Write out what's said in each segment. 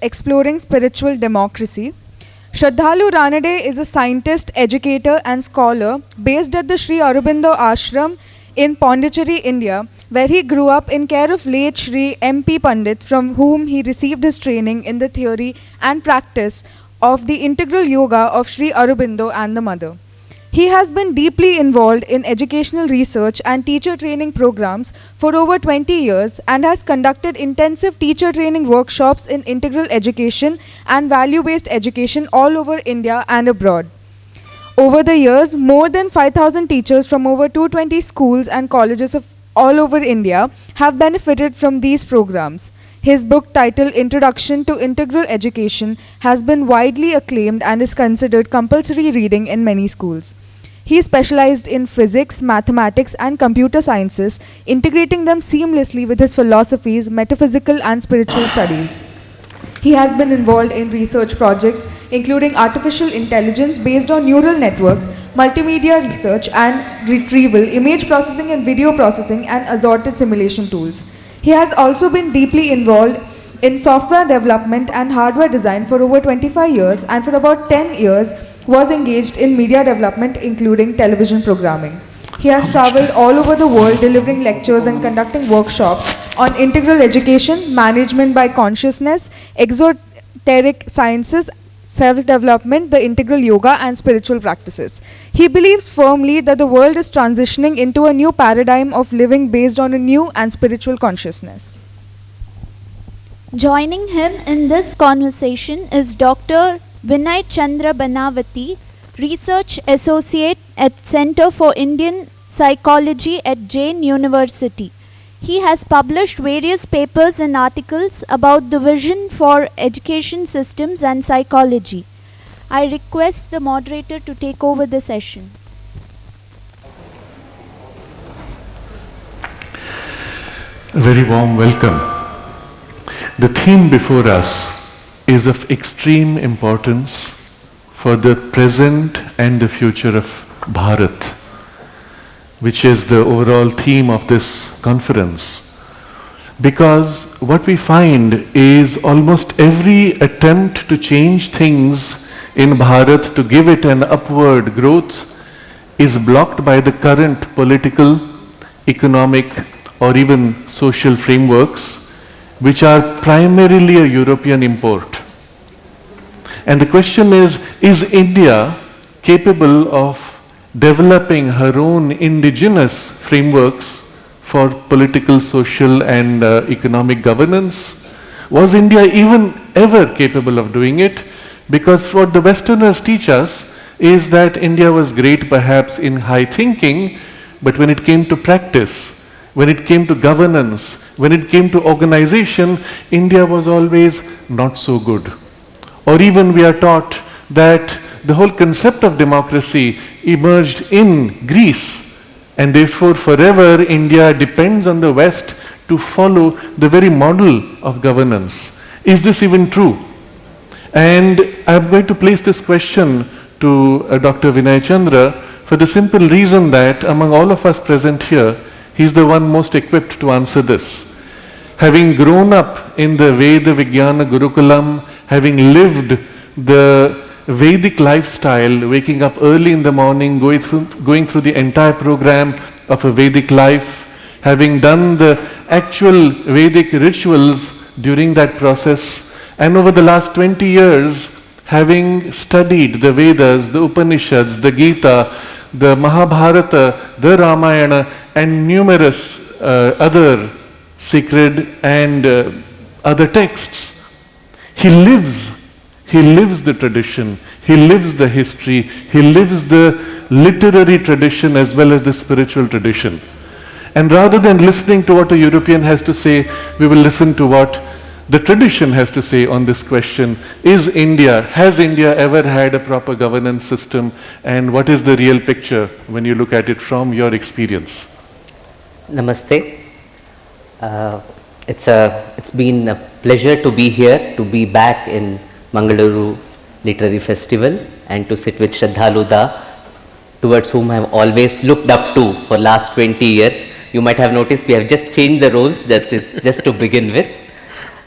exploring spiritual democracy. Sraddalu Ranade is a scientist, educator, and scholar based at the Sri Aurobindo Ashram in Pondicherry, India, where he grew up in care of late Sri M.P. Pandit, from whom he received his training in the theory and practice of the integral yoga of Sri Aurobindo and the Mother. He has been deeply involved in educational research and teacher training programs for over 20 years and has conducted intensive teacher training workshops in integral education and value-based education all over India and abroad. Over the years, more than 5,000 teachers from over 220 schools and colleges of all over India have benefited from these programs. His book titled Introduction to Integral Education has been widely acclaimed and is considered compulsory reading in many schools. He specialized in physics, mathematics, and computer sciences, integrating them seamlessly with his philosophies, metaphysical and spiritual studies. He has been involved in research projects including artificial intelligence based on neural networks, multimedia research and retrieval, image processing and video processing, and assorted simulation tools. He has also been deeply involved in software development and hardware design for over 25 years, and for about 10 years was engaged in media development including television programming. He has traveled all over the world delivering lectures and conducting workshops on integral education, management by consciousness, exoteric sciences, self-development, the integral yoga, and spiritual practices. He believes firmly that the world is transitioning into a new paradigm of living based on a new and spiritual consciousness. Joining him in this conversation is Dr.Vinaychandra Banavathy, Research Associate at Center for Indian Psychology at Jain University. He has published various papers and articles about the vision for education systems and psychology. I request the moderator to take over the session. A very warm welcome. The theme before us is of extreme importance for the present and the future of Bharat, which is the overall theme of this conference. Because what we find is almost every attempt to change things in Bharat, to give it an upward growth, is blocked by the current political, economic, or even social frameworks, which are primarily a European import. And the question is India capable of developing her own indigenous frameworks for political, social, and economic governance? Was India even ever capable of doing it? Because what the Westerners teach us is that India was great perhaps in high thinking, but when it came to practice, when it came to governance, when it came to organization, India was always not so good. Or even we are taught that the whole concept of democracy emerged in Greece, and therefore forever India depends on the West to follow the very model of governance. Is this even true? And I'm going to place this question to Dr. Vinaychandra for the simple reason that among all of us present here, he's the one most equipped to answer this. Having grown up in the Veda Vijnana Gurukulam, having lived the Vedic lifestyle, waking up early in the morning, going through the entire program of a Vedic life, having done the actual Vedic rituals during that process, and over the last 20 years, having studied the Vedas, the Upanishads, the Gita, the Mahabharata, the Ramayana, and numerous other sacred and other texts. He lives the tradition, he lives the history, he lives the literary tradition as well as the spiritual tradition. And rather than listening to what a European has to say, we will listen to what the tradition has to say on this question. Has India ever had a proper governance system, and what is the real picture when you look at it from your experience? Namaste. It's been a pleasure to be here, to be back in Mangaluru Literary Festival and to sit with Sraddalu Da, towards whom I have always looked up to for last 20 years. You might have noticed we have just changed the roles, that is just to begin with.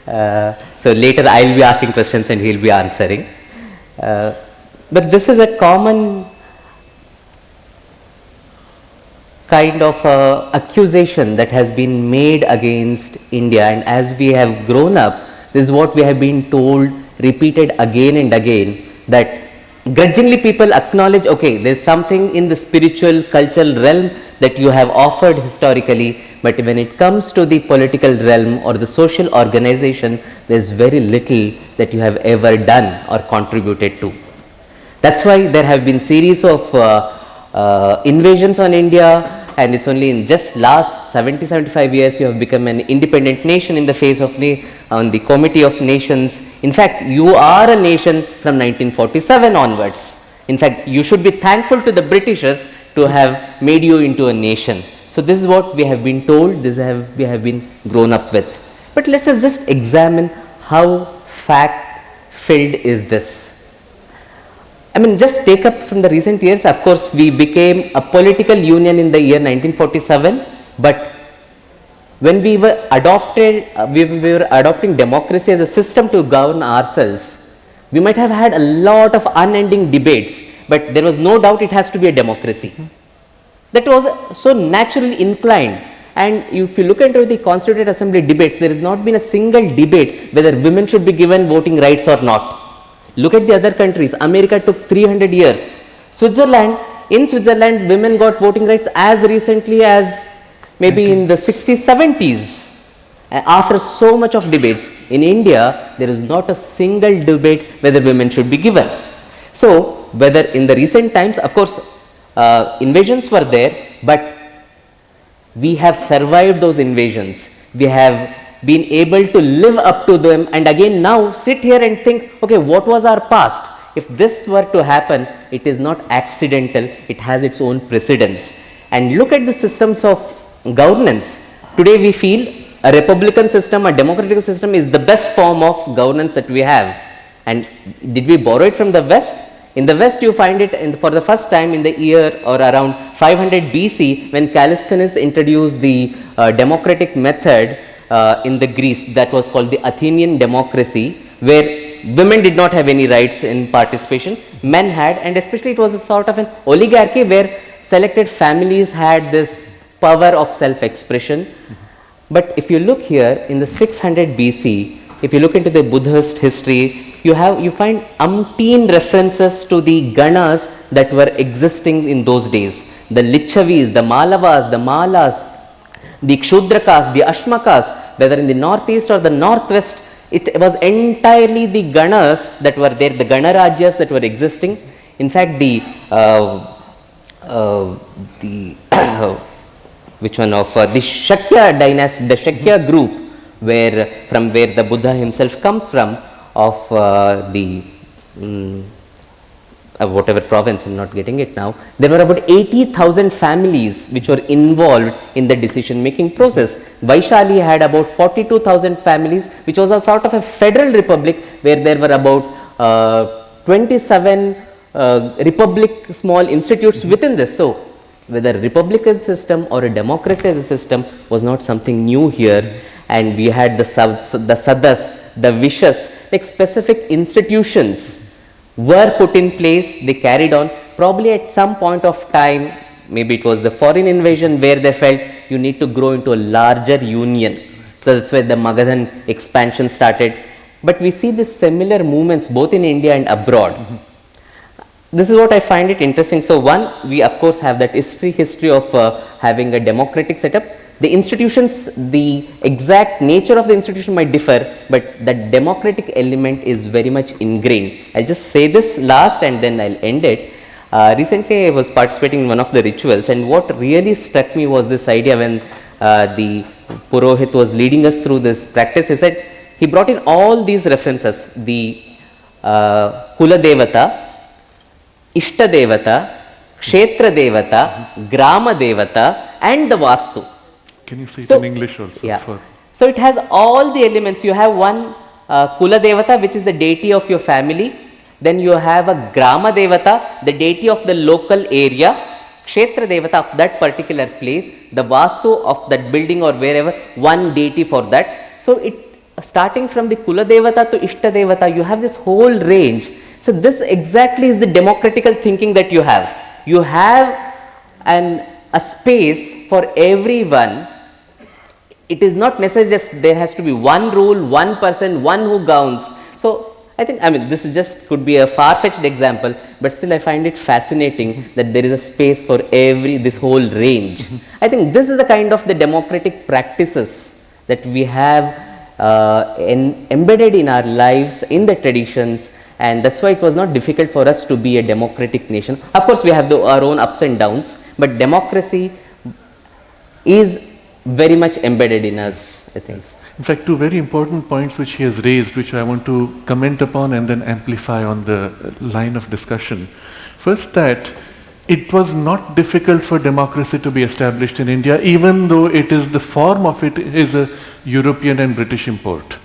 So later I'll be asking questions and he'll be answering. But this is a common kind of accusation that has been made against India, and as we have grown up, this is what we have been told, repeated again and again, that grudgingly people acknowledge, okay, there's something in the spiritual, cultural realm that you have offered historically, but when it comes to the political realm or the social organization, there's very little that you have ever done or contributed to. That's why there have been series of invasions on India, and it's only in just last 70-75 years you have become an independent nation in the face of on the Committee of Nations. In fact, you are a nation from 1947 onwards. In fact, you should be thankful to the Britishers to have made you into a nation. So this is what we have been told, we have been grown up with. But let us just examine how fact-filled is this. I mean, just take up from the recent years, of course, we became a political union in the year 1947, but when we were adopting democracy as a system to govern ourselves, we might have had a lot of unending debates, but there was no doubt it has to be a democracy. That was so naturally inclined, and if you look into the Constituent Assembly debates, there has not been a single debate whether women should be given voting rights or not. Look at the other countries. America took 300 years. In Switzerland, women got voting rights as recently as maybe in the 60s, 70s. After so much of debates. In India, there is not a single debate whether women should be given. So, whether in the recent times, of course, invasions were there, but we have survived those invasions. We have been able to live up to them, and again now sit here and think, okay, what was our past? If this were to happen, it is not accidental, it has its own precedence. And look at the systems of governance. Today we feel a republican system, a democratic system is the best form of governance that we have. And did we borrow it from the West? In the West you find it for the first time in the year or around 500 BC when Callisthenes introduced the democratic method in the Greece, that was called the Athenian democracy, where women did not have any rights in participation, men had, and especially it was a sort of an oligarchy where selected families had this power of self-expression. But if you look here in the 600 BC, if you look into the Buddhist history, you find umpteen references to the Ganas that were existing in those days. The Lichavis, the Malavas, the Malas, the Kshudrakas, the Ashmakas, whether in the northeast or the northwest, it was entirely the Ganas that were there, the Ganarajas that were existing. In fact, which one of the Shakya dynasty, the Shakya group, from where the Buddha himself comes from, of whatever province, I am not getting it now, there were about 80,000 families which were involved in the decision making process. Vaishali had about 42,000 families, which was a sort of a federal republic where there were about 27 republic small institutes within this. So, whether a republican system or a democracy as a system was not something new here, and we had the sadas, the vishas, like specific institutions were put in place, they carried on. Probably at some point of time, maybe it was the foreign invasion where they felt you need to grow into a larger union. So that's where the Magadhan expansion started. But we see these similar movements both in India and abroad. This is what I find it interesting. So one, we of course have that history of having a democratic setup. The institutions, the exact nature of the institution might differ, but that democratic element is very much ingrained. I'll just say this last and then I'll end it. Recently I was participating in one of the rituals, and what really struck me was this idea when the Purohit was leading us through this practice. He said, he brought in all these references, the Kula Devata, Ishta Devata, Kshetra Devata, Grama Devata and the Vastu. Can you say it in English also? Yeah. So it has all the elements. You have one Kula Devata, which is the deity of your family. Then you have a Grama Devata, the deity of the local area. Kshetra Devata of that particular place. The Vastu of that building or wherever, one deity for that. So starting from the Kula Devata to Ishta Devata, you have this whole range. So this exactly is the democratical thinking that you have. You have a space for everyone. It is not necessary just there has to be one rule, one person, one who governs. So I think, this is just could be a far-fetched example, but still I find it fascinating that there is a space for this whole range. I think this is the kind of the democratic practices that we have embedded in our lives, in the traditions, and that's why it was not difficult for us to be a democratic nation. Of course, we have our own ups and downs, but democracy is very much embedded in us, I think. In fact, two very important points which he has raised, which I want to comment upon and then amplify on the line of discussion. First, that it was not difficult for democracy to be established in India, even though the form of it is a European and British import.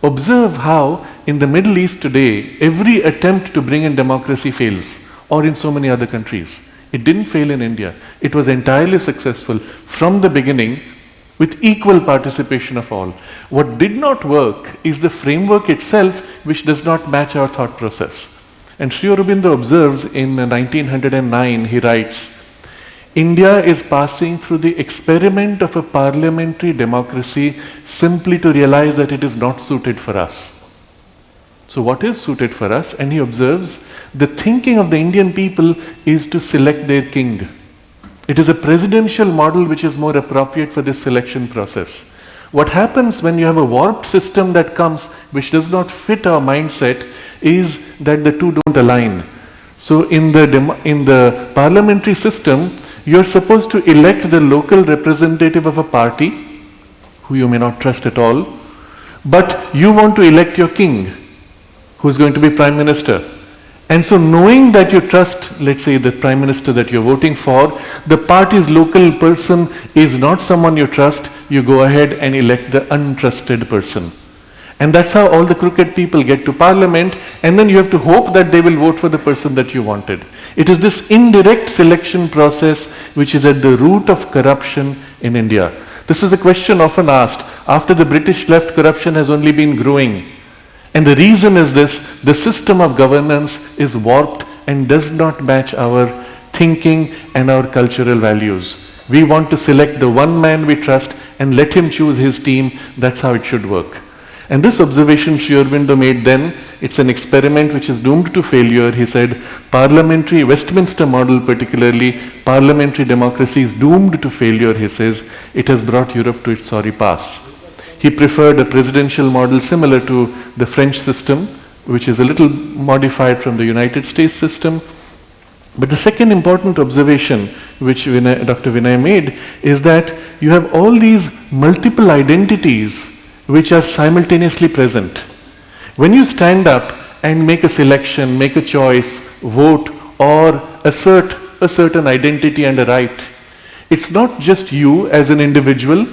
Observe how in the Middle East today, every attempt to bring in democracy fails, or in so many other countries. It didn't fail in India. It was entirely successful from the beginning, with equal participation of all. What did not work is the framework itself, which does not match our thought process. And Sri Aurobindo observes in 1909, he writes, India is passing through the experiment of a parliamentary democracy simply to realize that it is not suited for us. So what is suited for us? And he observes, the thinking of the Indian people is to select their king. It is a presidential model which is more appropriate for this selection process. What happens when you have a warped system that comes which does not fit our mindset is that the two don't align. So in the parliamentary system, you are supposed to elect the local representative of a party, who you may not trust at all, but you want to elect your king, who is going to be prime minister. And so knowing that you trust, let's say, the prime minister that you're voting for, the party's local person is not someone you trust, you go ahead and elect the untrusted person. And that's how all the crooked people get to parliament, and then you have to hope that they will vote for the person that you wanted. It is this indirect selection process which is at the root of corruption in India. This is a question often asked. After the British left, corruption has only been growing. And the reason is this: the system of governance is warped and does not match our thinking and our cultural values. We want to select the one man we trust and let him choose his team. That's how it should work. And this observation Sri Aurobindo made then, it's an experiment which is doomed to failure. He said, parliamentary, Westminster model particularly, parliamentary democracy is doomed to failure, he says. It has brought Europe to its sorry pass. He preferred a presidential model similar to the French system, which is a little modified from the United States system. But the second important observation which Dr. Vinay made is that you have all these multiple identities which are simultaneously present. When you stand up and make a selection, make a choice, vote, or assert a certain identity and a right, it's not just you as an individual,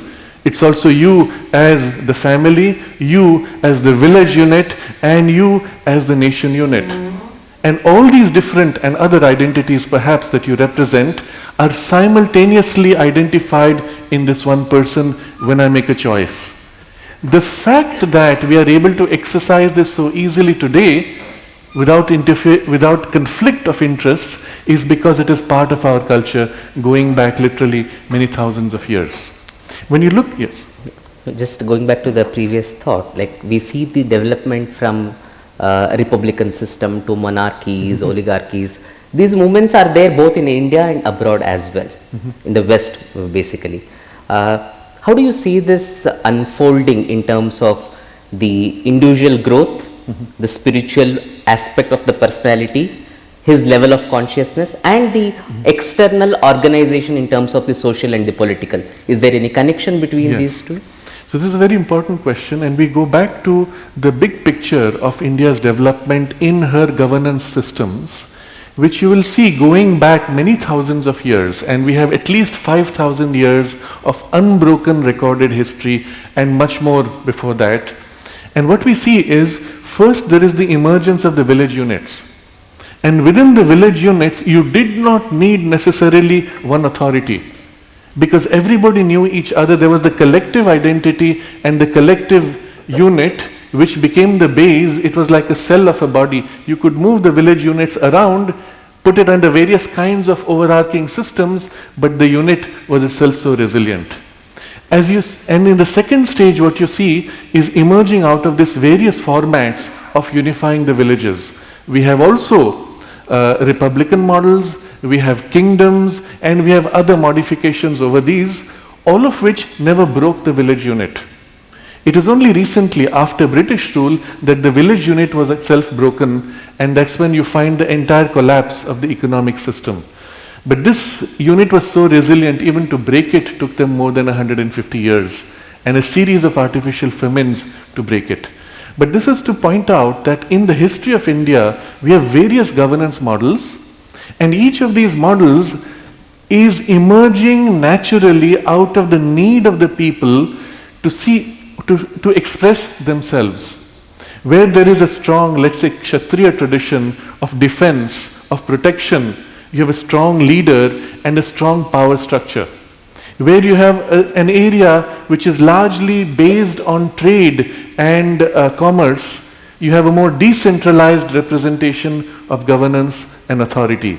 it's also you as the family, you as the village unit, and you as the nation unit. And all these different and other identities perhaps that you represent are simultaneously identified in this one person when I make a choice. The fact that we are able to exercise this so easily today without conflict of interests is because it is part of our culture going back literally many thousands of years. When you look, yes. Just going back to the previous thought, like we see the development from republican system to monarchies, oligarchies. These movements are there both in India and abroad as well, in the West basically. How do you see this unfolding in terms of the individual growth, the spiritual aspect of the personality, his level of consciousness, and the external organization in terms of the social and the political? Is there any connection between these two? So this is a very important question, and we go back to the big picture of India's development in her governance systems, which you will see going back many thousands of years, and we have at least 5,000 years of unbroken recorded history and much more before that. And what we see is, first there is the emergence of the village units. And within the village units, you did not need necessarily one authority, because everybody knew each other. There was the collective identity and the collective unit which became the base. It was like a cell of a body. You could move the village units around, put it under various kinds of overarching systems, but the unit was itself so resilient. And in the second stage, what you see is emerging out of this various formats of unifying the villages. We have also republican models, we have kingdoms, and we have other modifications over these, all of which never broke the village unit. It is only recently, after British rule, that the village unit was itself broken, and that's when you find the entire collapse of the economic system. But this unit was so resilient, even to break it took them more than 150 years, and a series of artificial famines to break it. But this is to point out that in the history of India, we have various governance models, and each of these models is emerging naturally out of the need of the people to express themselves. Where there is a strong, let's say, Kshatriya tradition of defense, of protection, you have a strong leader and a strong power structure. Where you have an area which is largely based on trade and commerce, you have a more decentralized representation of governance and authority.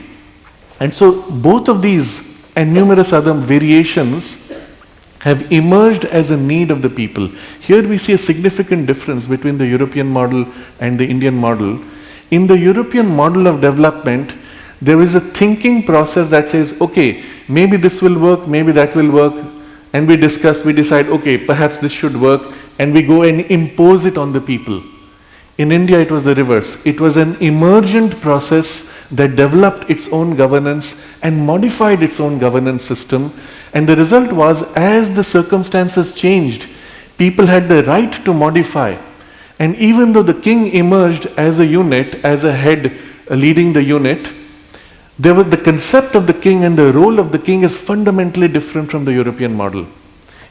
And so both of these and numerous other variations have emerged as a need of the people. Here we see a significant difference between the European model and the Indian model. In the European model of development, there is a thinking process that says, okay, maybe this will work, maybe that will work, and we discuss, we decide, okay, perhaps this should work, and we go and impose it on the people. In India, it was the reverse. It was an emergent process that developed its own governance and modified its own governance system. And the result was, as the circumstances changed, people had the right to modify. And even though the king emerged as a unit, as a head leading the unit, the concept of the king and the role of the king is fundamentally different from the European model.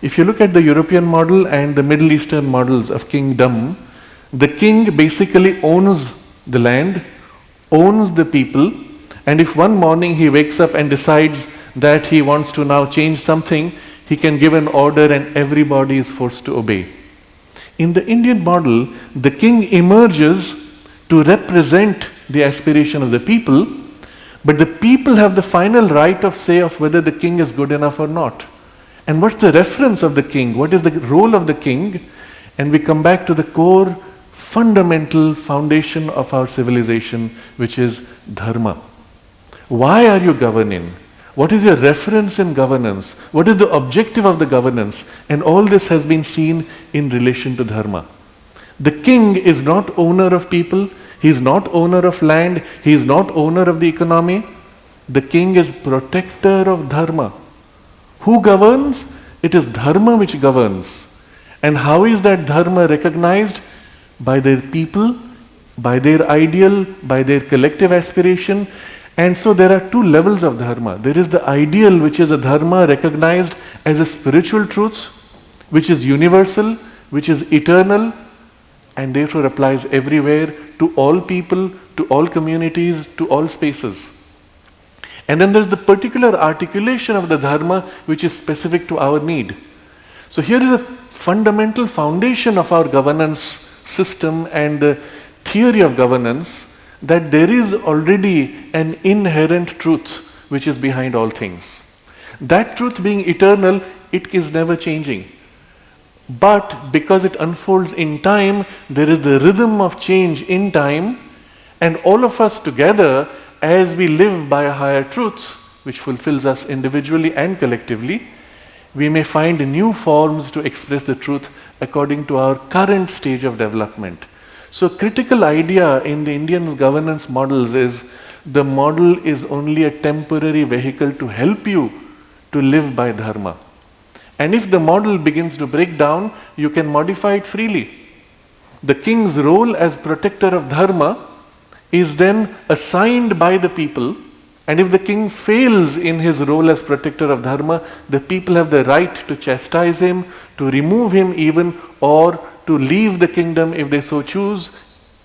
If you look at the European model and the Middle Eastern models of kingdom, the king basically owns the land, owns the people, and if one morning he wakes up and decides that he wants to now change something, he can give an order and everybody is forced to obey. In the Indian model, the king emerges to represent the aspiration of the people, but the people have the final right of say of whether the king is good enough or not. And what's the reference of the king? What is the role of the king? And we come back to the core fundamental foundation of our civilization, which is dharma. Why are you governing? What is your reference in governance? What is the objective of the governance? And all this has been seen in relation to dharma. The king is not owner of people. He is not owner of land. He is not owner of the economy. The king is protector of dharma. Who governs? It is dharma which governs. And how is that dharma recognized? By their people, by their ideal, by their collective aspiration. And so there are two levels of dharma. There is the ideal, which is a dharma recognized as a spiritual truth, which is universal, which is eternal, and therefore applies everywhere, to all people, to all communities, to all spaces. And then there's the particular articulation of the dharma which is specific to our need. So here is a fundamental foundation of our governance system and the theory of governance, that there is already an inherent truth which is behind all things. That truth being eternal, it is never changing. But because it unfolds in time, there is the rhythm of change in time, and all of us together, as we live by a higher truth, which fulfills us individually and collectively, we may find new forms to express the truth according to our current stage of development. So a critical idea in the Indian governance models is the model is only a temporary vehicle to help you to live by dharma. And if the model begins to break down, you can modify it freely. The king's role as protector of dharma is then assigned by the people, and if the king fails in his role as protector of dharma, the people have the right to chastise him, to remove him even, or to leave the kingdom if they so choose,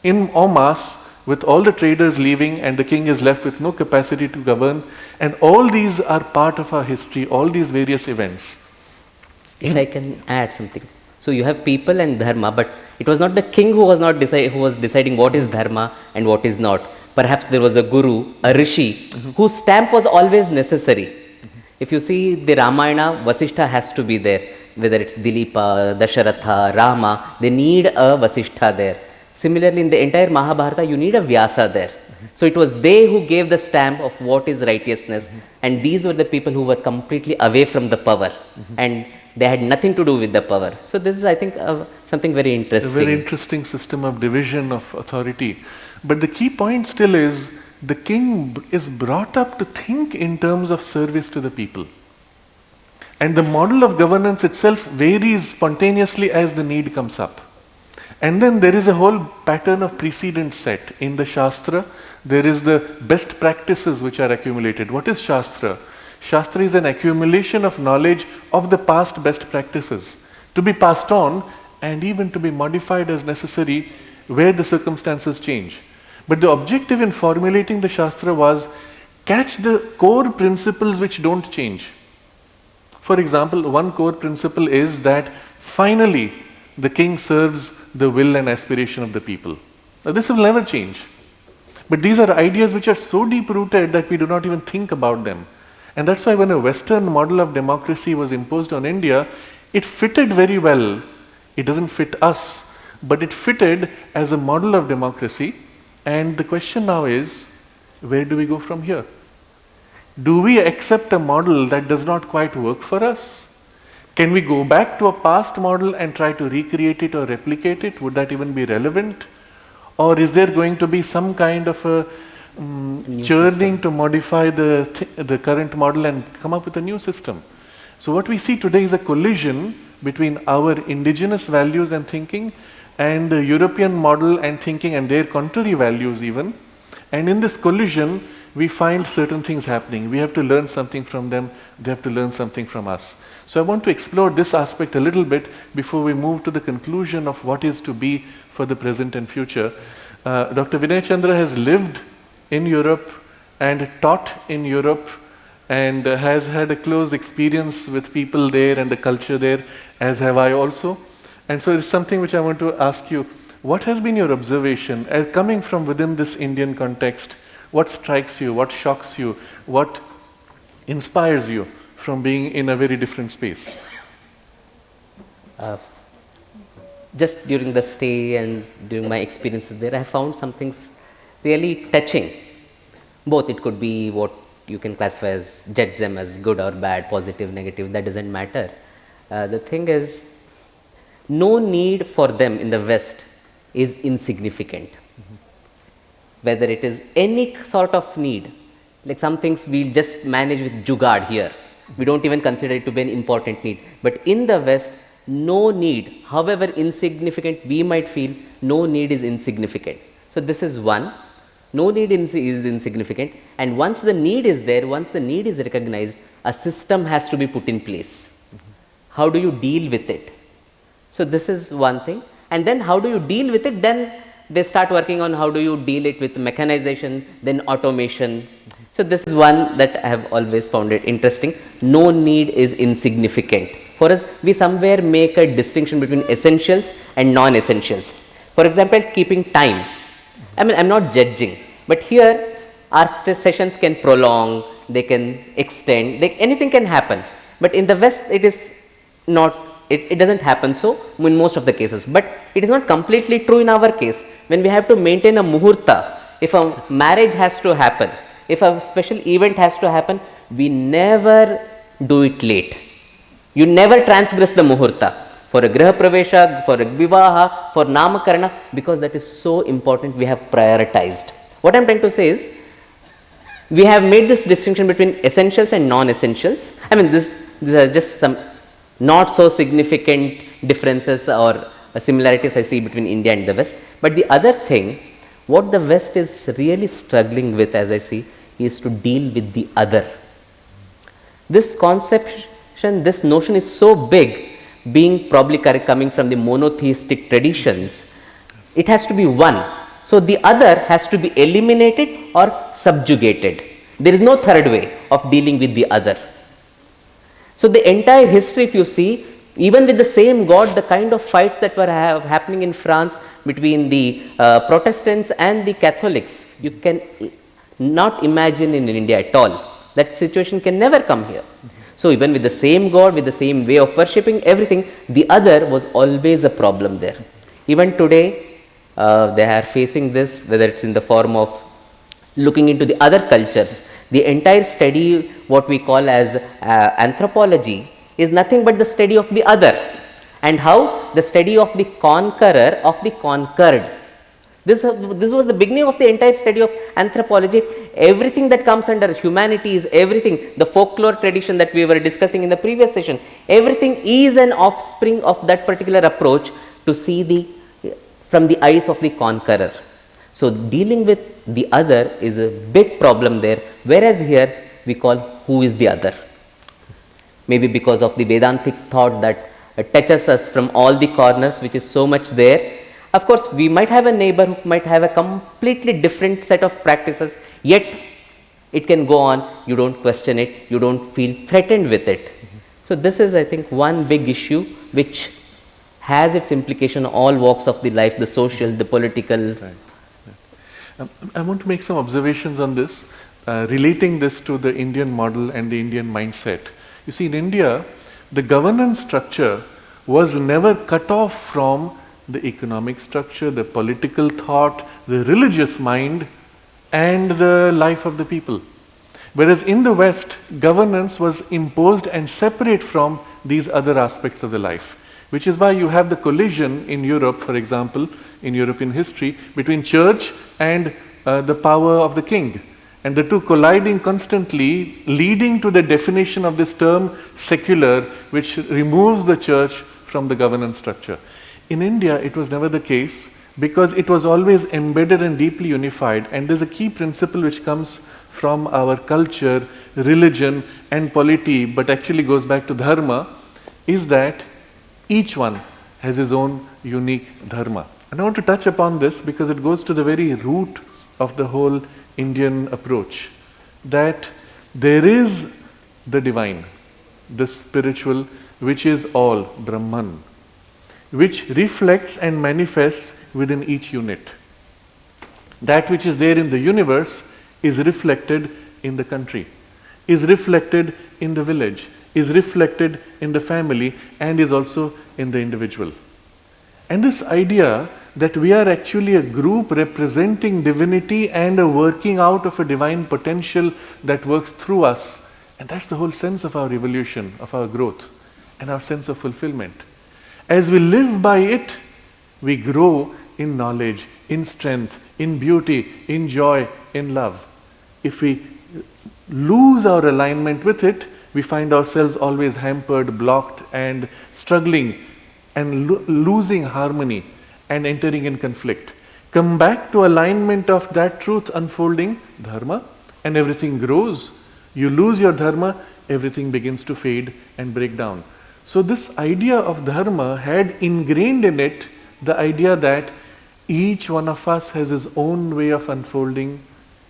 in en masse, with all the traders leaving and the king is left with no capacity to govern. And all these are part of our history, all these various events. If I can add something. So you have people and dharma, but it was not the king who was not who was deciding what is dharma and what is not. Perhaps there was a guru, a rishi, whose stamp was always necessary. If you see the Ramayana, Vasishtha has to be there. Whether it's Dilipa, Dasharatha, Rama, they need a Vasishtha there. Similarly, in the entire Mahabharata, you need a Vyasa there. So it was they who gave the stamp of what is righteousness, and these were the people who were completely away from the power, and they had nothing to do with the power. So this is, I think, something very interesting. A very interesting system of division of authority. But the key point still is, the king is brought up to think in terms of service to the people. And the model of governance itself varies spontaneously as the need comes up. And then there is a whole pattern of precedent set. In the Shastra, there is the best practices which are accumulated. What is Shastra? Shastra is an accumulation of knowledge of the past best practices to be passed on and even to be modified as necessary where the circumstances change. But the objective in formulating the Shastra was catch the core principles which don't change. For example, one core principle is that finally the king serves the will and aspiration of the people. Now this will never change. But these are ideas which are so deep rooted that we do not even think about them. And that's why when a Western model of democracy was imposed on India, it fitted very well. It doesn't fit us, but it fitted as a model of democracy. And the question now is, where do we go from here? Do we accept a model that does not quite work for us? Can we go back to a past model and try to recreate it or replicate it? Would that even be relevant? Or is there going to be some kind of a churning to modify the current model and come up with a new system? So what we see today is a collision between our indigenous values and thinking and the European model and thinking and their contrary values even. And in this collision, we find certain things happening. We have to learn something from them. They have to learn something from us. So I want to explore this aspect a little bit before we move to the conclusion of what is to be for the present and future. Dr. Vinaychandra has lived in Europe and taught in Europe and has had a close experience with people there and the culture there, as have I also. And so it's something which I want to ask you. What has been your observation as coming from within this Indian context? What strikes you? What shocks you? What inspires you from being in a very different space? Just during the stay and during my experiences there, I found some things really touching. Both it could be what you can classify as, judge them as good or bad, positive, negative, that doesn't matter. The thing is, no need for them in the West is insignificant. Whether it is any sort of need, like some things we'll just manage with jugaad here. We don't even consider it to be an important need. But in the West, no need, however insignificant we might feel, no need is insignificant. So this is one. No need is insignificant, and once the need is there, once the need is recognized, a system has to be put in place. How do you deal with it? So this is one thing. And then how do you deal with it? Then they start working on how do you deal it with mechanization, then automation. So this is one that I have always found it interesting. No need is insignificant. For us, we somewhere make a distinction between essentials and non-essentials. For example, keeping time. I mean, I'm not judging, but here our sessions can prolong, they can extend, anything can happen. But in the West, it is not, it doesn't happen so in most of the cases. But it is not completely true in our case. When we have to maintain a muhurta, if a marriage has to happen, if a special event has to happen, we never do it late. You never transgress the muhurta. For a griha pravesha, for a vivaha, for namakarana, because that is so important, we have prioritized. What I am trying to say is, we have made this distinction between essentials and non-essentials. I mean, these are just some not so significant differences or similarities I see between India and the West. But the other thing, what the West is really struggling with, as I see, is to deal with the other. This conception, this notion is so big, being probably coming from the monotheistic traditions, it has to be one. So the other has to be eliminated or subjugated. There is no third way of dealing with the other. So the entire history, if you see, Even with the same God, the kind of fights that were happening in France between the Protestants and the Catholics, you can not imagine in India at all. That situation can never come here. So even with the same God, with the same way of worshipping, everything, the other was always a problem there. Even today, they are facing this, whether it's in the form of looking into the other cultures. The entire study, what we call as anthropology, is nothing but the study of the other, and how the study of the conqueror of the conquered. This was the beginning of the entire study of anthropology. Everything that comes under humanities, everything, the folklore tradition that we were discussing in the previous session, everything is an offspring of that particular approach to see from the eyes of the conqueror. So dealing with the other is a big problem there, whereas here we call who is the other. Maybe because of the Vedantic thought that touches us from all the corners, which is so much there. Of course, we might have a neighbor who might have a completely different set of practices, yet it can go on, you don't question it, you don't feel threatened with it. So this is, I think, one big issue which has its implication on all walks of the life, the social, the political. Right. I want to make some observations on this, relating this to the Indian model and the Indian mindset. You see, in India, the governance structure was never cut off from the economic structure, the political thought, the religious mind, and the life of the people. Whereas in the West, governance was imposed and separate from these other aspects of the life, which is why you have the collision in Europe, for example, in European history, between church and the power of the king. And the two colliding constantly, leading to the definition of this term secular, which removes the church from the governance structure. In India, it was never the case, because it was always embedded and deeply unified. And there's a key principle which comes from our culture, religion and polity, but actually goes back to dharma, is that each one has his own unique dharma. And I want to touch upon this because it goes to the very root of the whole Indian approach, that there is the divine, the spiritual, which is all Brahman, which reflects and manifests within each unit. That which is there in the universe is reflected in the country, is reflected in the village, is reflected in the family, and is also in the individual. And this idea that we are actually a group representing divinity and a working out of a divine potential that works through us, and that's the whole sense of our evolution, of our growth, and our sense of fulfillment. As we live by it, we grow in knowledge, in strength, in beauty, in joy, in love. If we lose our alignment with it, we find ourselves always hampered, blocked, and struggling, and losing harmony and entering in conflict. Come back to alignment of that truth unfolding, dharma, and everything grows. You lose your dharma, everything begins to fade and break down. So this idea of dharma had ingrained in it the idea that each one of us has his own way of unfolding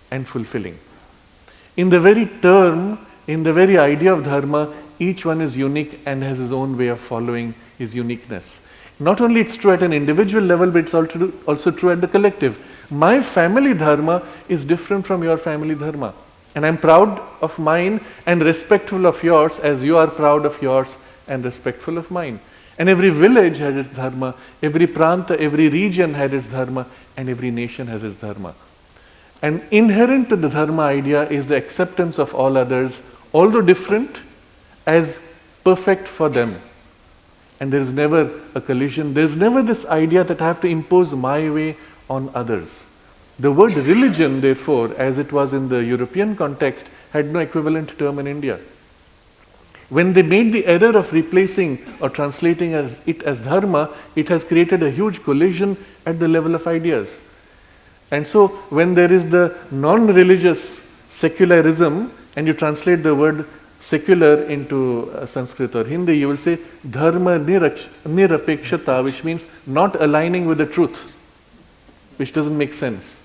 and fulfilling. In the very term, in the very idea of dharma, each one is unique and has his own way of following his uniqueness. Not only it's true at an individual level, but it's also true at the collective. My family dharma is different from your family dharma. And I'm proud of mine and respectful of yours as you are proud of yours and respectful of mine. And every village had its dharma, every pranta, every region had its dharma, and every nation has its dharma. And inherent to the dharma idea is the acceptance of all others, although different, as perfect for them. And there is never a collision. There is never this idea that I have to impose my way on others. The word religion, therefore, as it was in the European context, had no equivalent term in India. When they made the error of replacing or translating it as dharma, it has created a huge collision at the level of ideas. And so when there is the non-religious secularism, and you translate the word secular into Sanskrit or Hindi, you will say dharma nirapekshata, which means not aligning with the truth, which doesn't make sense.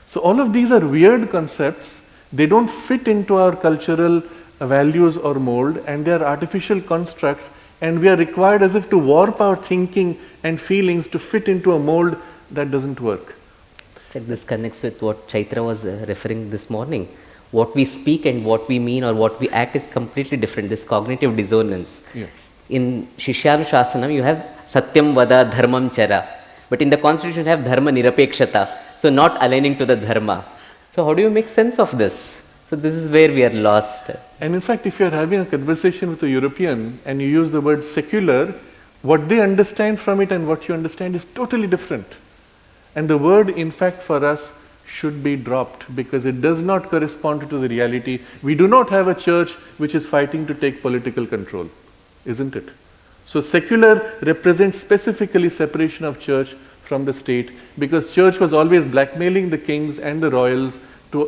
So all of these are weird concepts. They don't fit into our cultural values or mold, and they are artificial constructs And we are required as if to warp our thinking and feelings to fit into a mold that doesn't work. In fact, this connects with what Chaitra was referring this morning. What we speak and what we mean or what we act is completely different, this cognitive dissonance. Yes. In Shishyanuशाsanam, you have Satyam Vada Dharmam Chara. But in the constitution, you have Dharma Nirapekshata. So not aligning to the Dharma. So how do you make sense of this? So this is where we are lost. And in fact, if you are having a conversation with a European and you use the word secular, what they understand from it and what you understand is totally different. And the word, in fact, for us should be dropped because it does not correspond to the reality. We do not have a church which is fighting to take political control, isn't it? So secular represents specifically separation of church from the state because church was always blackmailing the kings and the royals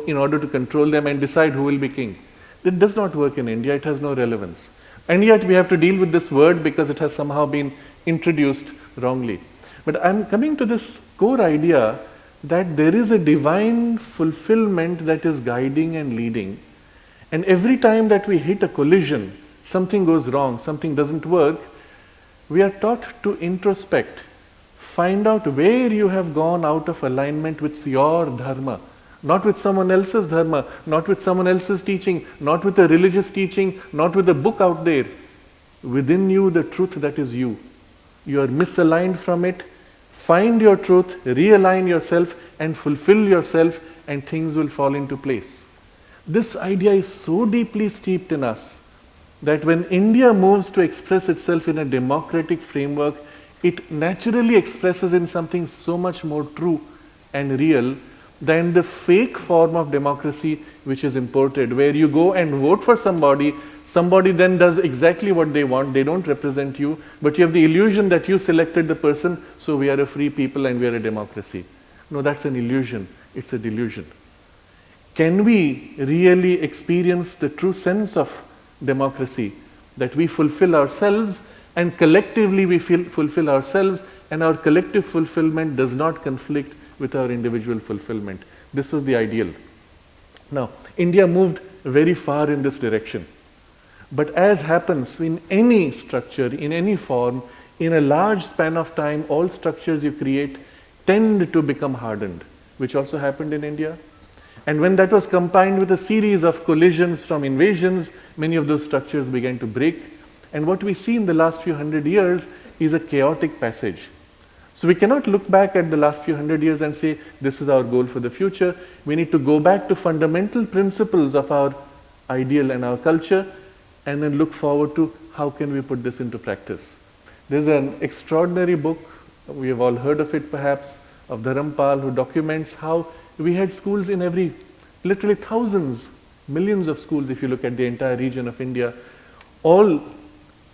in order to control them and decide who will be king. It does not work in India, it has no relevance. And yet we have to deal with this word because it has somehow been introduced wrongly. But I'm coming to this core idea that there is a divine fulfillment that is guiding and leading. And every time that we hit a collision, something goes wrong, something doesn't work, we are taught to introspect, find out where you have gone out of alignment with your dharma, not with someone else's dharma, not with someone else's teaching, not with a religious teaching, not with a book out there. Within you, the truth that is you. You are misaligned from it. Find your truth, realign yourself and fulfill yourself and things will fall into place. This idea is so deeply steeped in us that when India moves to express itself in a democratic framework, it naturally expresses in something so much more true and real than the fake form of democracy which is imported, where you go and vote for somebody, somebody then does exactly what they want, they don't represent you, but you have the illusion that you selected the person, so we are a free people and we are a democracy. No, that's an illusion, it's a delusion. Can we really experience the true sense of democracy, that we fulfill ourselves and collectively we fulfill ourselves and our collective fulfillment does not conflict with our individual fulfillment? This was the ideal. Now, India moved very far in this direction. But as happens in any structure, in any form, in a large span of time, all structures you create tend to become hardened, which also happened in India. And when that was combined with a series of collisions from invasions, many of those structures began to break. And what we see in the last few hundred years is a chaotic passage. So we cannot look back at the last few hundred years and say, this is our goal for the future. We need to go back to fundamental principles of our ideal and our culture and then look forward to how can we put this into practice. There's an extraordinary book, we have all heard of it perhaps, of Dharampal, who documents how we had schools in literally thousands, millions of schools if you look at the entire region of India, all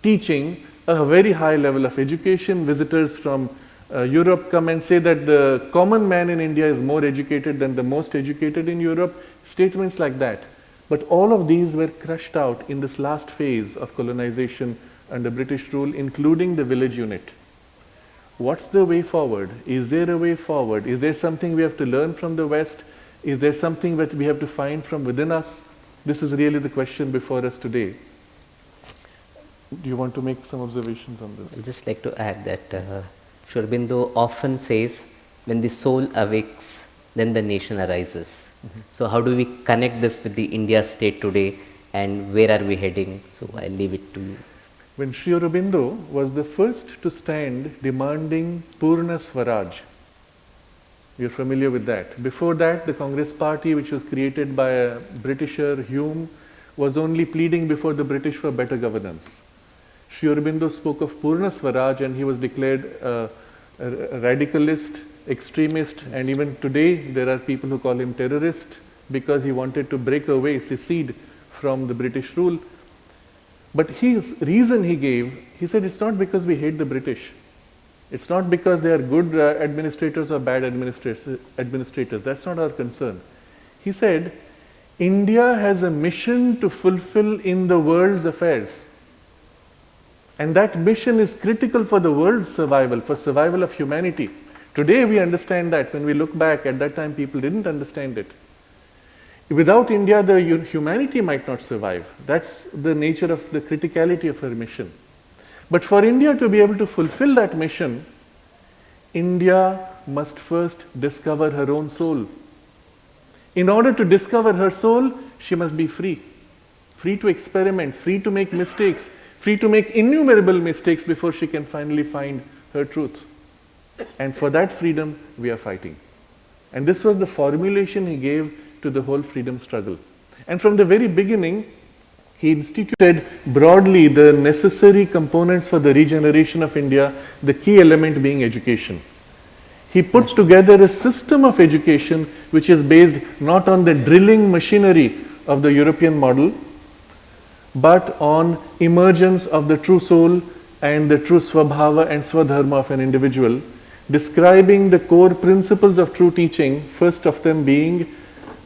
teaching a very high level of education. Visitors from Europe come and say that the common man in India is more educated than the most educated in Europe, statements like that. But all of these were crushed out in this last phase of colonization under British rule, including the village unit. What's the way forward? Is there a way forward? Is there something we have to learn from the West? Is there something that we have to find from within us? This is really the question before us today. Do you want to make some observations on this? I'd just like to add that Sri Aurobindo often says, when the soul awakes, then the nation arises. Mm-hmm. So how do we connect this with the India state today and where are we heading? So I'll leave it to you. When Sri Aurobindo was the first to stand demanding Purna Swaraj, you're familiar with that. Before that, the Congress party, which was created by a Britisher, Hume, was only pleading before the British for better governance. Sri Aurobindo spoke of Purna Swaraj and he was declared a radicalist, extremist, and even today there are people who call him terrorist because he wanted to break away, secede from the British rule. But his reason he gave, he said it's not because we hate the British. It's not because they are good administrators or bad administrators. That's not our concern. He said, India has a mission to fulfill in the world's affairs. And that mission is critical for the world's survival, for survival of humanity. Today we understand that. When we look back, at that time people didn't understand it. Without India, the humanity might not survive. That's the nature of the criticality of her mission. But for India to be able to fulfill that mission, India must first discover her own soul. In order to discover her soul, she must be free. Free to experiment, free to make mistakes, free to make innumerable mistakes before she can finally find her truth. And for that freedom, we are fighting. And this was the formulation he gave to the whole freedom struggle. And from the very beginning, he instituted broadly the necessary components for the regeneration of India, the key element being education. He put together a system of education which is based not on the drilling machinery of the European model, but on emergence of the true soul and the true swabhava and swadharma of an individual, describing the core principles of true teaching, first of them being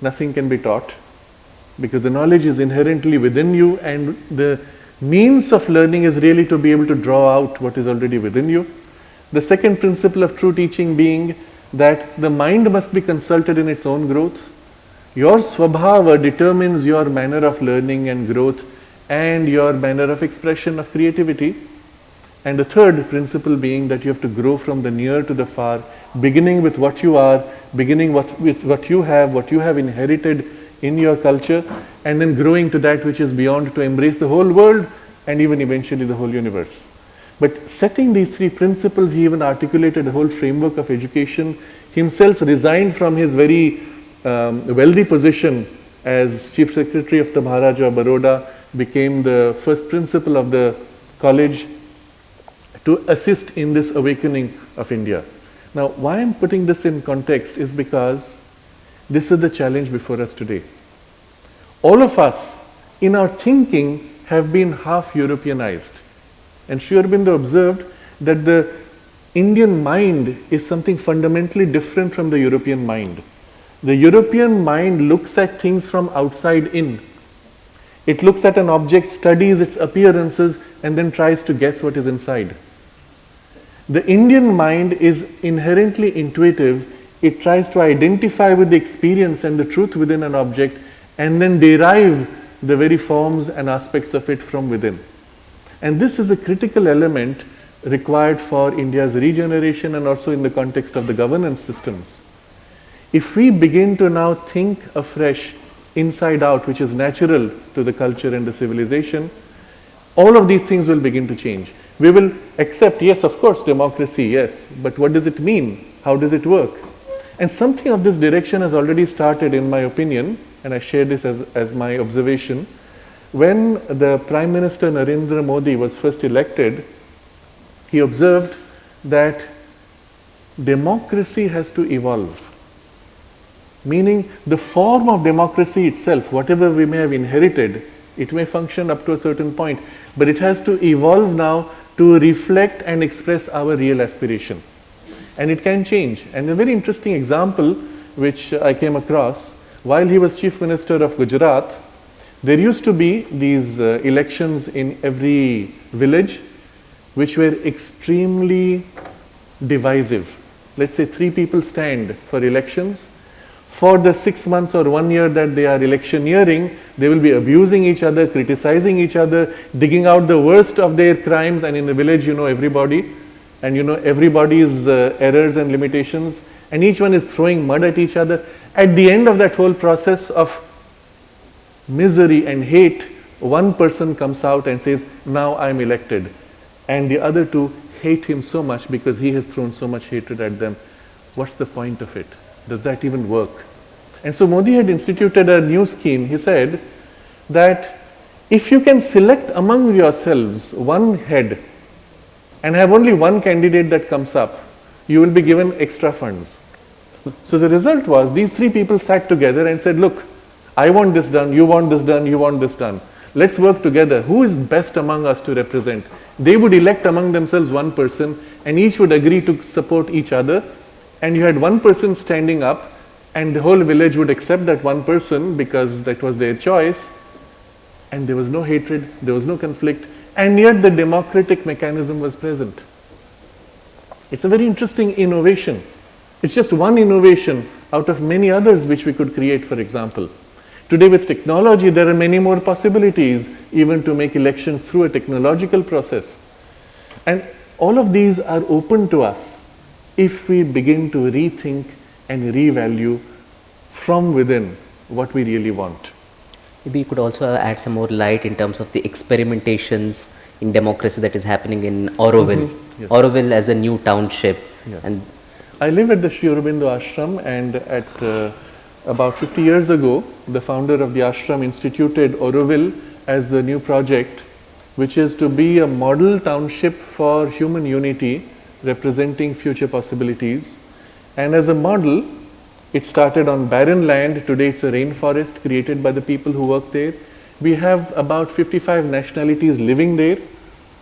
nothing can be taught, because the knowledge is inherently within you, and the means of learning is really to be able to draw out what is already within you. The second principle of true teaching being that the mind must be consulted in its own growth. Your swabhava determines your manner of learning and growth and your manner of expression of creativity. And the third principle being that you have to grow from the near to the far, beginning with what you are, beginning with what you have inherited in your culture, and then growing to that which is beyond, to embrace the whole world and even eventually the whole universe. But setting these three principles, he even articulated a whole framework of education. Himself resigned from his very wealthy position as Chief Secretary of the Maharaja of Baroda, became the first principal of the college to assist in this awakening of India. Now, why I'm putting this in context is because this is the challenge before us today. All of us, in our thinking, have been half Europeanized. And Sri Aurobindo observed that the Indian mind is something fundamentally different from the European mind. The European mind looks at things from outside in. It looks at an object, studies its appearances, and then tries to guess what is inside. The Indian mind is inherently intuitive. It tries to identify with the experience and the truth within an object, and then derive the very forms and aspects of it from within. And this is a critical element required for India's regeneration and also in the context of the governance systems. If we begin to now think afresh, inside out, which is natural to the culture and the civilization, all of these things will begin to change. We will accept, yes, of course, democracy, yes, but what does it mean? How does it work? And something of this direction has already started, in my opinion, and I share this as my observation. When the Prime Minister Narendra Modi was first elected, he observed that democracy has to evolve. Meaning the form of democracy itself, whatever we may have inherited, it may function up to a certain point, but it has to evolve now to reflect and express our real aspiration. And it can change. And a very interesting example which I came across, while he was Chief Minister of Gujarat, there used to be these elections in every village which were extremely divisive. Let's say 3 people stand for elections. For the 6 months or 1 year that they are electioneering, they will be abusing each other, criticizing each other, digging out the worst of their crimes, and in the village you know everybody, and you know everybody's errors and limitations, and each one is throwing mud at each other. At the end of that whole process of misery and hate, one person comes out and says, now I am elected. And the other 2 hate him so much because he has thrown so much hatred at them. What's the point of it? Does that even work? And so Modi had instituted a new scheme. He said that if you can select among yourselves one head and have only one candidate that comes up, you will be given extra funds. So the result was these 3 people sat together and said, look, I want this done, you want this done, you want this done. Let's work together. Who is best among us to represent? They would elect among themselves one person, and each would agree to support each other. And you had one person standing up, and the whole village would accept that one person because that was their choice. And there was no hatred, there was no conflict, and yet the democratic mechanism was present. It's a very interesting innovation. It's just one innovation out of many others which we could create, for example. Today with technology, there are many more possibilities even to make elections through a technological process. And all of these are open to us if we begin to rethink and revalue from within what we really want. Maybe you could also add some more light in terms of the experimentations in democracy that is happening in Auroville. Yes. Auroville as a new township. Yes. And I live at the Sri Aurobindo ashram, and at about 50 years ago, the founder of the ashram instituted Auroville as the new project, which is to be a model township for human unity, representing future possibilities. And as a model, it started on barren land. Today it's a rainforest created by the people who work there. We have about 55 nationalities living there,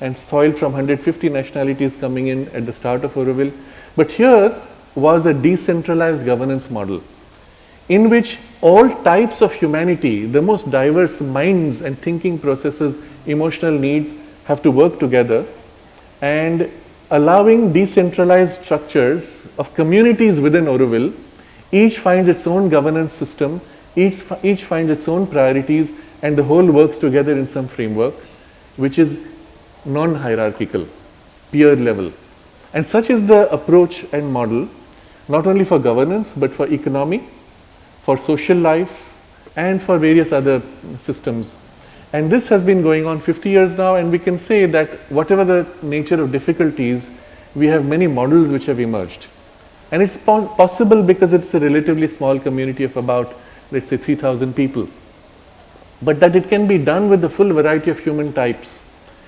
and soil from 150 nationalities coming in at the start of Auroville. But here was a decentralized governance model in which all types of humanity, the most diverse minds and thinking processes, emotional needs have to work together, and allowing decentralized structures of communities within Auroville. Each finds its own governance system, each finds its own priorities, and the whole works together in some framework which is non-hierarchical, peer level. And such is the approach and model, not only for governance but for economy, for social life, and for various other systems. And this has been going on 50 years now, and we can say that whatever the nature of difficulties, we have many models which have emerged. And it's possible because it's a relatively small community of about, let's say, 3,000 people. But that it can be done with the full variety of human types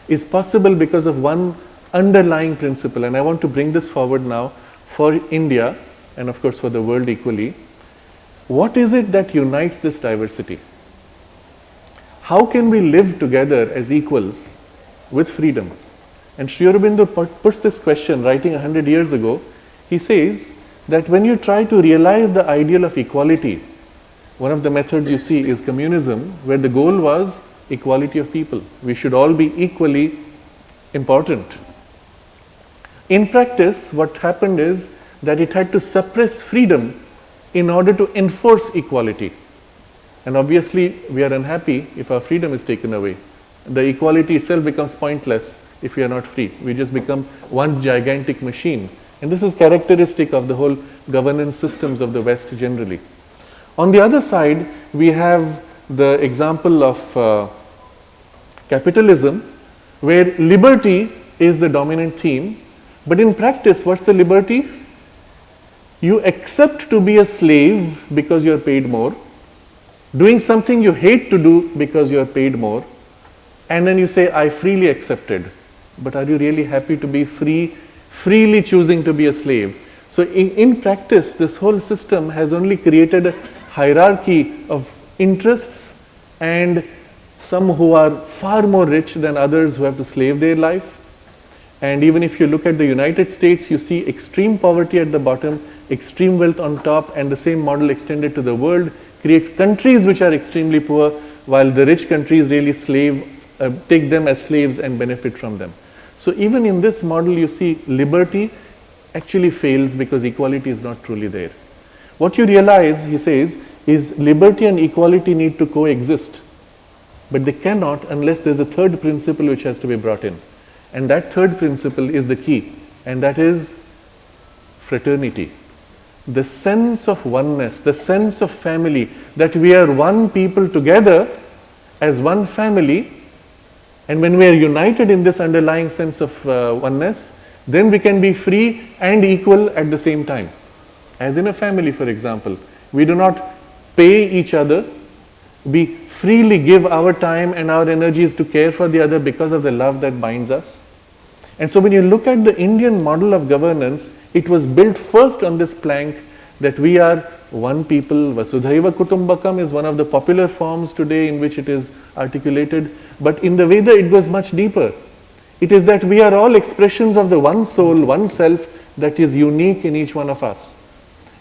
is possible because of one underlying principle. And I want to bring this forward now for India and of course for the world equally. What is it that unites this diversity? How can we live together as equals with freedom? And Sri Aurobindo puts this question, writing 100 years ago. He says that when you try to realize the ideal of equality, one of the methods you see is communism, where the goal was equality of people. We should all be equally important. In practice, what happened is that it had to suppress freedom in order to enforce equality. And obviously, we are unhappy if our freedom is taken away. The equality itself becomes pointless if we are not free. We just become one gigantic machine. And this is characteristic of the whole governance systems of the West generally. On the other side, we have the example of capitalism, where liberty is the dominant theme. But in practice, what's the liberty? You accept to be a slave because you are paid more, doing something you hate to do because you are paid more, and then you say, I freely accepted. But are you really happy to be free, freely choosing to be a slave? So in practice, this whole system has only created a hierarchy of interests, and some who are far more rich than others who have to slave their life. And even if you look at the United States, you see extreme poverty at the bottom, extreme wealth on top, and the same model extended to the world creates countries which are extremely poor, while the rich countries really take them as slaves and benefit from them. So even in this model, you see liberty actually fails because equality is not truly there. What you realize, he says, is liberty and equality need to coexist, but they cannot unless there's a third principle which has to be brought in. And that third principle is the key, and that is fraternity. The sense of oneness, the sense of family, that we are one people together as one family. And when we are united in this underlying sense of oneness, then we can be free and equal at the same time. As in a family, for example, we do not pay each other. We freely give our time and our energies to care for the other because of the love that binds us. And so when you look at the Indian model of governance, it was built first on this plank that we are one people. Vasudhaiva Kutumbakam is one of the popular forms today in which it is articulated. But in the Veda, it goes much deeper. It is that we are all expressions of the one soul, one self that is unique in each one of us.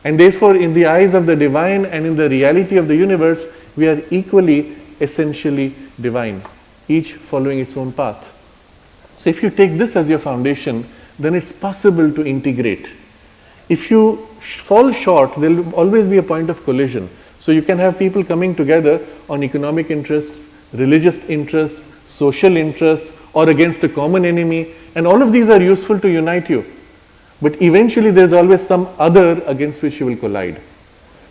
And therefore, in the eyes of the divine and in the reality of the universe, we are equally, essentially divine, each following its own path. So if you take this as your foundation, then it's possible to integrate. If you fall short, there will always be a point of collision. So you can have people coming together on economic interests, religious interests, social interests, or against a common enemy, and all of these are useful to unite you. But eventually there's always some other against which you will collide.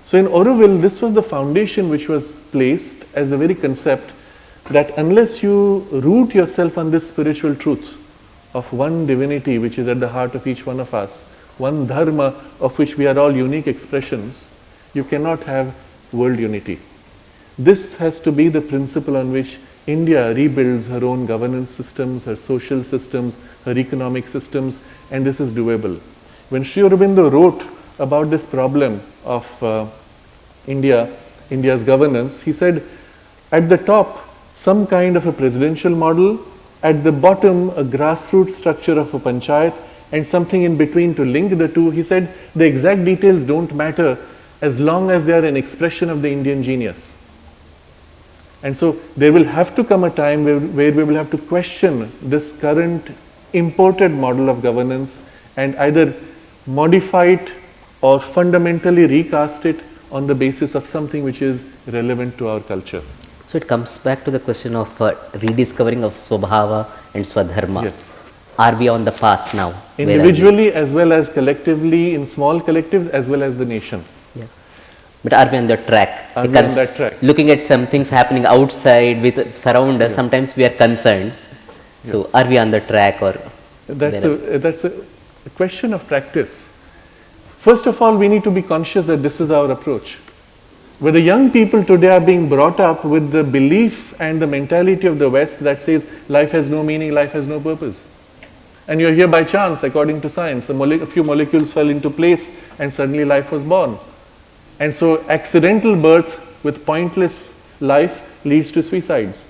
So in Auroville, this was the foundation which was placed as a very concept that unless you root yourself on this spiritual truth of one divinity which is at the heart of each one of us, one dharma of which we are all unique expressions, you cannot have world unity. This has to be the principle on which India rebuilds her own governance systems, her social systems, her economic systems, and this is doable. When Sri Aurobindo wrote about this problem of India's governance, he said, at the top, some kind of a presidential model, at the bottom, a grassroots structure of a panchayat, and something in between to link the two. He said, the exact details don't matter as long as they are an expression of the Indian genius. And so there will have to come a time where we will have to question this current imported model of governance and either modify it or fundamentally recast it on the basis of something which is relevant to our culture. So it comes back to the question of rediscovering of Swabhava and Swadharma. Yes. Are we on the path now? Individually as well as collectively, in small collectives as well as the nation. Yeah. But are we on the track? Are we on that track? Looking at some things happening outside with surround us, sometimes we are concerned. So Yes. are we on the track or? That's a question of practice. First of all, we need to be conscious that this is our approach. Where the young people today are being brought up with the belief and the mentality of the West that says life has no meaning, life has no purpose. And you're here by chance, according to science. A few molecules fell into place and suddenly life was born. And so accidental birth with pointless life leads to suicides.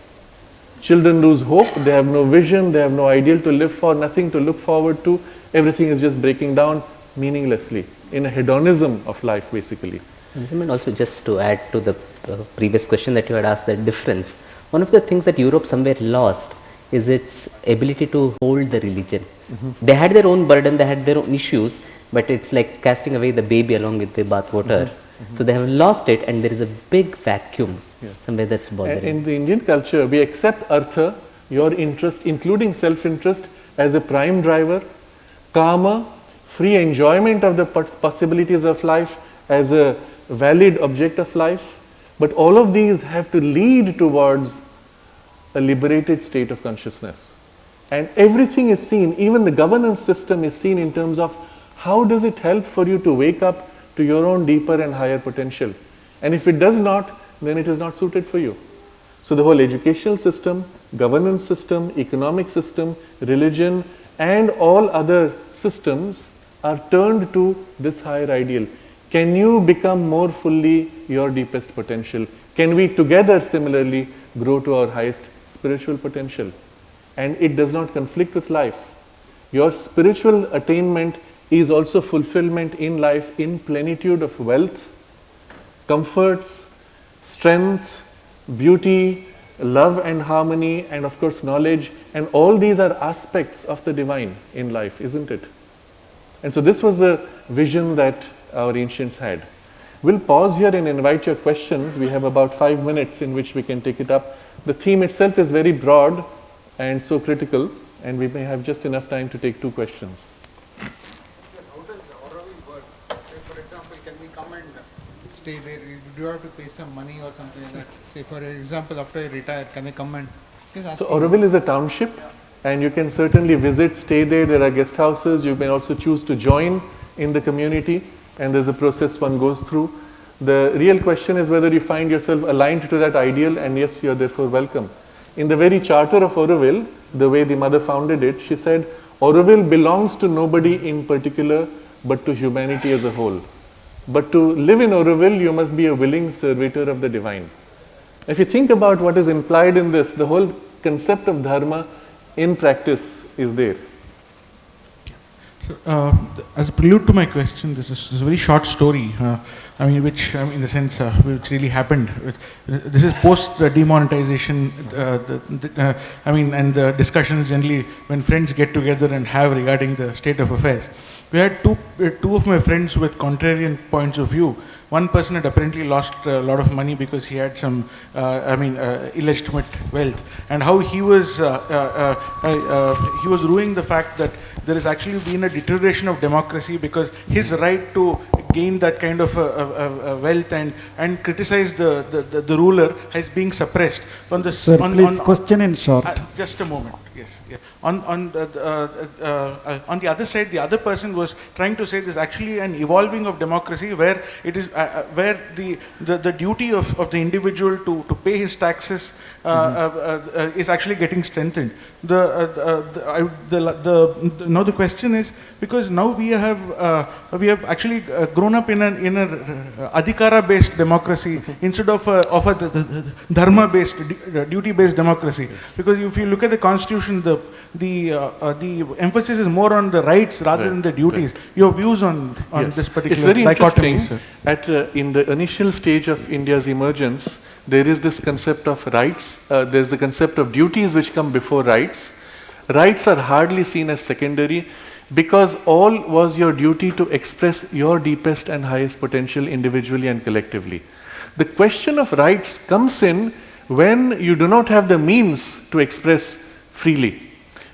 Children lose hope, they have no vision, they have no ideal to live for, nothing to look forward to. Everything is just breaking down meaninglessly in a hedonism of life, basically. And also, just to add to the previous question that you had asked, the difference, one of the things that Europe somewhere lost is its ability to hold the religion. They had their own burden, they had their own issues, but it's like casting away the baby along with the bathwater. So they have lost it, and there is a big vacuum somewhere that's bothering. In the Indian culture, we accept artha, your interest, including self-interest, as a prime driver, karma, free enjoyment of the possibilities of life as a valid object of life, but all of these have to lead towards a liberated state of consciousness. And everything is seen, even the governance system is seen in terms of how does it help for you to wake up to your own deeper and higher potential. And if it does not, then it is not suited for you. So the whole educational system, governance system, economic system, religion, and all other systems are turned to this higher ideal. Can you become more fully your deepest potential? Can we together similarly grow to our highest spiritual potential? And it does not conflict with life. Your spiritual attainment is also fulfillment in life in plenitude of wealth, comforts, strength, beauty, love and harmony, and of course knowledge. And all these are aspects of the divine in life, isn't it? And so this was the vision that our ancients had. We'll pause here and invite your questions. We have about 5 minutes in which we can take it up. The theme itself is very broad and so critical, and we may have just enough time to take 2 questions. How does Auroville work? Say, for example, can we come and stay there? Do you have to pay some money or something like that? Say, for example, after I retire, can I come and... So Auroville is a township, and you can certainly visit, stay there. There are guest houses. You may also choose to join in the community, and there's a process one goes through. The real question is whether you find yourself aligned to that ideal, and yes, you are therefore welcome. In the very charter of Auroville, the way the mother founded it, she said, Auroville belongs to nobody in particular, but to humanity as a whole. But to live in Auroville, you must be a willing servitor of the divine. If you think about what is implied in this, the whole concept of dharma in practice is there. So, as a prelude to my question, this is a very short story. Which in the sense which really happened. This is post demonetization. And the discussions generally when friends get together and have regarding the state of affairs. we had two of my friends with contrarian points of view. One person had apparently lost a lot of money because he had some, illegitimate wealth, and how he was ruining the fact that there has actually been a deterioration of democracy because his right to gain that kind of wealth and criticize the ruler has been suppressed. On the Sir, please question in short. Just a moment. Yes. Yeah. On the other side, the other person was trying to say there's actually an evolving of democracy where it is where the duty of the individual to pay his taxes is actually getting strengthened. The question is, because now we have actually grown up in a adhikara based democracy instead of a dharma based duty based democracy. Because if you look at the constitution, the emphasis is more on the rights rather than the duties. Your views on this particular It's very dichotomy, interesting. sir. In the initial stage of India's emergence, there is this concept of rights. There's the concept of duties which come before rights. Rights are hardly seen as secondary because all was your duty to express your deepest and highest potential individually and collectively. The question of rights comes in when you do not have the means to express freely.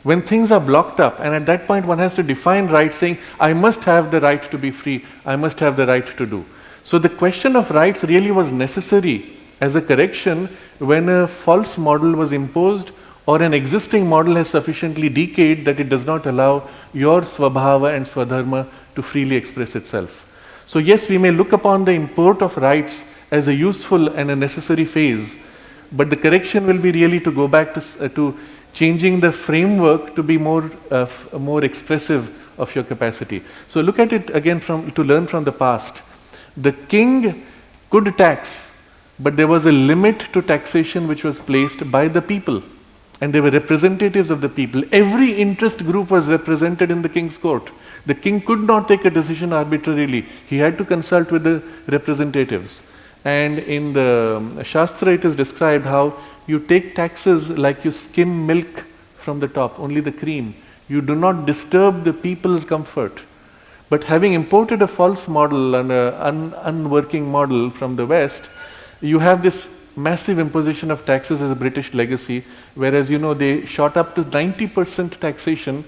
When things are blocked up, and at that point one has to define rights, saying, I must have the right to be free, I must have the right to do. So the question of rights really was necessary as a correction when a false model was imposed or an existing model has sufficiently decayed that it does not allow your swabhava and swadharma to freely express itself. So yes, we may look upon the import of rights as a useful and a necessary phase, but the correction will be really to go back to changing the framework to be more expressive of your capacity. So look at it again to learn from the past. The king could tax, but there was a limit to taxation which was placed by the people, and they were representatives of the people. Every interest group was represented in the king's court. The king could not take a decision arbitrarily. He had to consult with the representatives. And in the Shastra it is described how you take taxes like you skim milk from the top, only the cream. You do not disturb the people's comfort. But having imported a false model and an unworking model from the West, you have this massive imposition of taxes as a British legacy, whereas they shot up to 90% taxation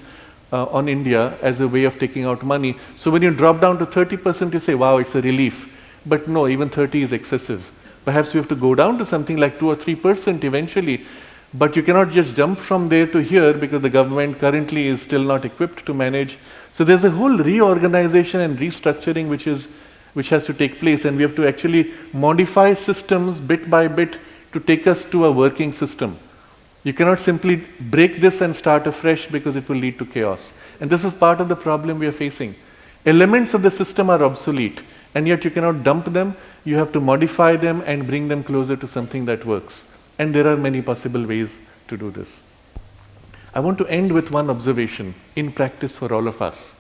on India as a way of taking out money. So when you drop down to 30%, you say, wow, it's a relief. But no, even 30 is excessive. Perhaps we have to go down to something like 2 or 3% eventually, but you cannot just jump from there to here because the government currently is still not equipped to manage. So there's a whole reorganization and restructuring which has to take place, and we have to actually modify systems bit by bit to take us to a working system. You cannot simply break this and start afresh because it will lead to chaos. And this is part of the problem we are facing. Elements of the system are obsolete, and yet you cannot dump them. You have to modify them and bring them closer to something that works. And there are many possible ways to do this. I want to end with one observation in practice for all of us.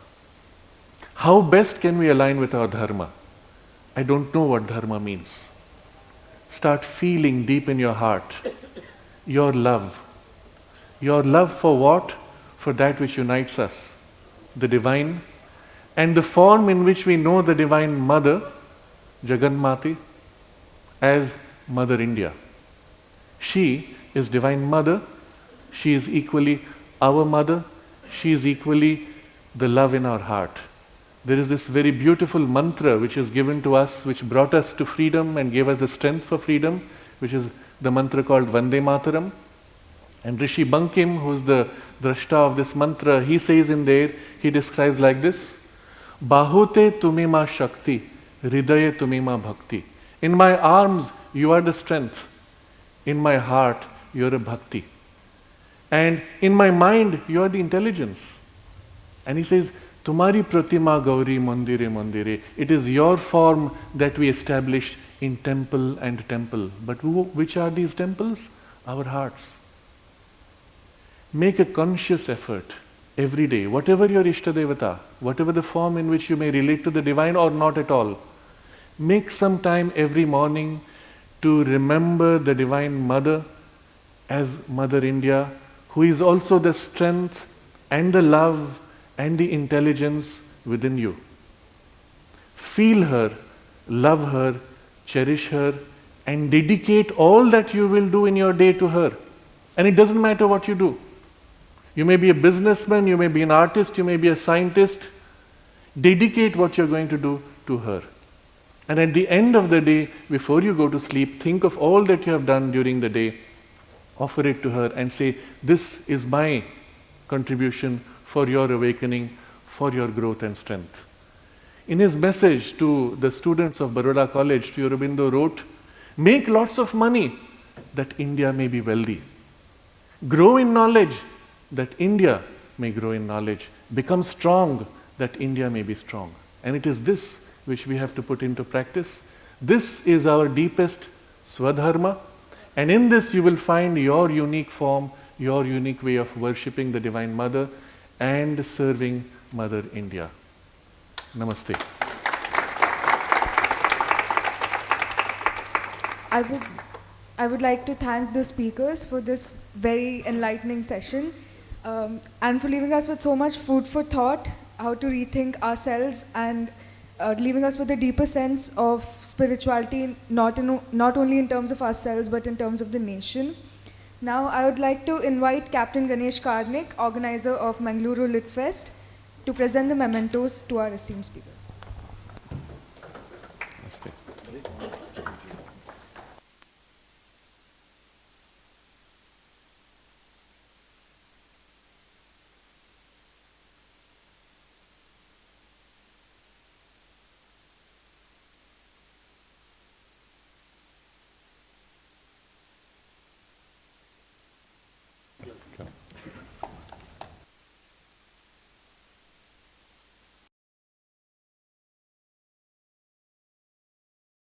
How best can we align with our dharma? I don't know what dharma means. Start feeling deep in your heart your love. Your love for what? For that which unites us, the divine, and the form in which we know the Divine Mother, Jagannmati, as Mother India. She is Divine Mother. She is equally our mother. She is equally the love in our heart. There is this very beautiful mantra which is given to us, which brought us to freedom and gave us the strength for freedom, which is the mantra called Vande Mataram. And Rishi Bankim, who is the drashta of this mantra, he says in there, he describes like this: Bahute tumima shakti, hridaye tumima bhakti. In my arms, you are the strength. In my heart, you are a bhakti. And in my mind, you are the intelligence. And he says, Tumari pratima gauri mandire mandire. It is your form that we established in temple and temple. But which are these temples? Our hearts. Make a conscious effort every day, whatever your Ishtadevata, whatever the form in which you may relate to the divine or not at all. Make some time every morning to remember the Divine Mother as Mother India, who is also the strength and the love and the intelligence within you. Feel her, love her, cherish her, and dedicate all that you will do in your day to her. And it doesn't matter what you do. You may be a businessman, you may be an artist, you may be a scientist. Dedicate what you're going to do to her. And at the end of the day, before you go to sleep, think of all that you have done during the day, offer it to her and say, this is my contribution for your awakening, for your growth and strength. In his message to the students of Baroda College, Sri Aurobindo wrote, make lots of money that India may be wealthy. Grow in knowledge that India may grow in knowledge. Become strong that India may be strong. And it is this which we have to put into practice. This is our deepest Swadharma. And in this you will find your unique form, your unique way of worshipping the Divine Mother and serving Mother India. Namaste. I would like to thank the speakers for this very enlightening session and for leaving us with so much food for thought, how to rethink ourselves and leaving us with a deeper sense of spirituality, not only in terms of ourselves but in terms of the nation. Now I would like to invite Captain Ganesh Karnik, organizer of Mangaluru Lit Fest, to present the mementos to our esteemed speakers.